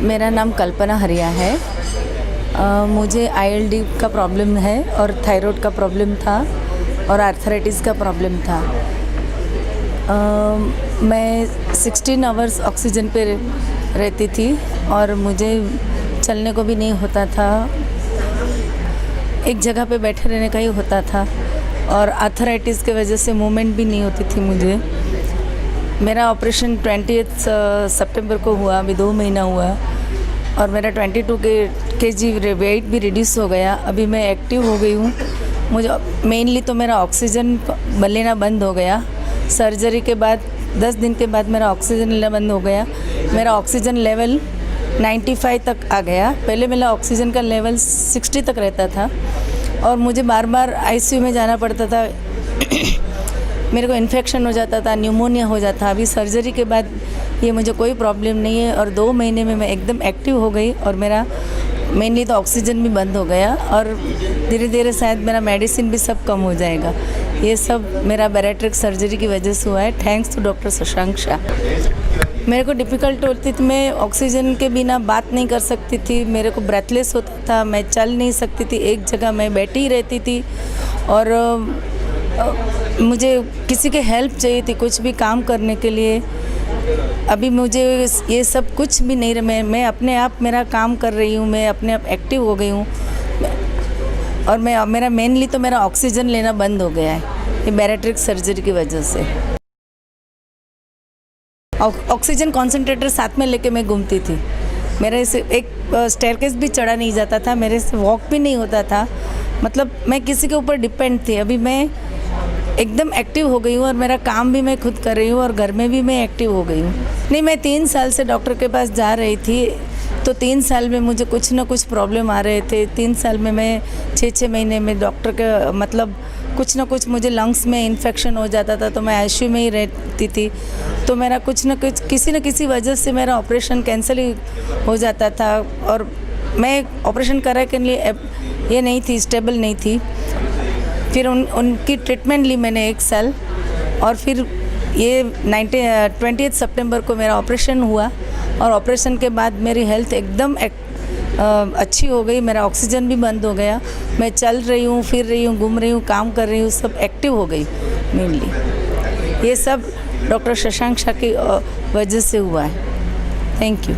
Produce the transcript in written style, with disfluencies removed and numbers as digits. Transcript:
मेरा नाम कल्पना हरिया है। मुझे ILD का प्रॉब्लम है और थायराइड का प्रॉब्लम था और आर्थराइटिस का प्रॉब्लम था। मैं 16 आवर्स ऑक्सीजन पे रहती थी और मुझे चलने को भी नहीं होता था, एक जगह पे बैठे रहने का ही होता था और आर्थराइटिस की वजह से मूवमेंट भी नहीं होती थी मुझे। मेरा ऑपरेशन 20 सितंबर को हुआ, अभी 2 महीना हुआ और मेरा 22 kg वेट भी रिड्यूस हो गया। अभी मैं एक्टिव हो गई हूँ। मुझे मेनली तो मेरा ऑक्सीजन लेना बंद हो गया। सर्जरी के बाद 10 दिन के बाद मेरा ऑक्सीजन लेना बंद हो गया। मेरा ऑक्सीजन लेवल 95 तक आ गया। पहले मेरा ऑक्सीजन का लेवल 60 तक रहता था और मुझे बार बार ICU में जाना पड़ता था। मेरे को इन्फेक्शन हो जाता था, न्यूमोनिया हो जाता। अभी सर्जरी के बाद ये मुझे कोई प्रॉब्लम नहीं है और 2 महीने में मैं एकदम एक्टिव हो गई और मेरा मेनली तो ऑक्सीजन भी बंद हो गया और धीरे धीरे शायद मेरा मेडिसिन भी सब कम हो जाएगा। ये सब मेरा बैरिएट्रिक सर्जरी की वजह से हुआ है। Thanks to doctor Shashank Shah. मेरे को डिफ़िकल्ट होती थी, मैं ऑक्सीजन के बिना बात नहीं कर सकती थी, मेरे को ब्रेथलेस होता था, मैं चल नहीं सकती थी, एक जगह मैं बैठी ही रहती थी और मुझे किसी की हेल्प चाहिए थी कुछ भी काम करने के लिए। अभी मुझे ये सब कुछ भी नहीं रहा, मैं अपने आप मेरा काम कर रही हूँ, मैं अपने आप एक्टिव हो गई हूँ और मेरा मेनली तो मेरा ऑक्सीजन लेना बंद हो गया है ये बैरिएट्रिक सर्जरी की वजह से। ऑक्सीजन कॉन्सेंट्रेटर साथ में लेके मैं घूमती थी। मेरे से एक स्टेयरकेस भी चढ़ा नहीं जाता था, मेरे से वॉक भी नहीं होता था, मतलब मैं किसी के ऊपर डिपेंड थी। अभी मैं एकदम एक्टिव हो गई हूँ और मेरा काम भी मैं खुद कर रही हूँ और घर में भी मैं एक्टिव हो गई हूँ। नहीं, मैं 3 साल से डॉक्टर के पास जा रही थी, तो 3 साल में मुझे कुछ ना कुछ प्रॉब्लम आ रहे थे। 3 साल में मैं 6-6 महीने में डॉक्टर के मतलब कुछ ना कुछ मुझे लंग्स में इन्फेक्शन हो जाता था, तो मैं ICU में ही रहती थी। तो मेरा कुछ ना कुछ किसी न किसी वजह से मेरा ऑपरेशन कैंसिल ही हो जाता था और मैं ऑपरेशन कराने के लिए ये नहीं थी, स्टेबल नहीं थी। फिर उनकी ट्रीटमेंट ली मैंने 1 साल और फिर ये 20 सितंबर को मेरा ऑपरेशन हुआ और ऑपरेशन के बाद मेरी हेल्थ एकदम अच्छी हो गई। मेरा ऑक्सीजन भी बंद हो गया, मैं चल रही हूँ, फिर रही हूँ, घूम रही हूँ, काम कर रही हूँ, सब एक्टिव हो गई मेनली। ये सब डॉक्टर शशांक शाह की वजह से हुआ है। Thank you.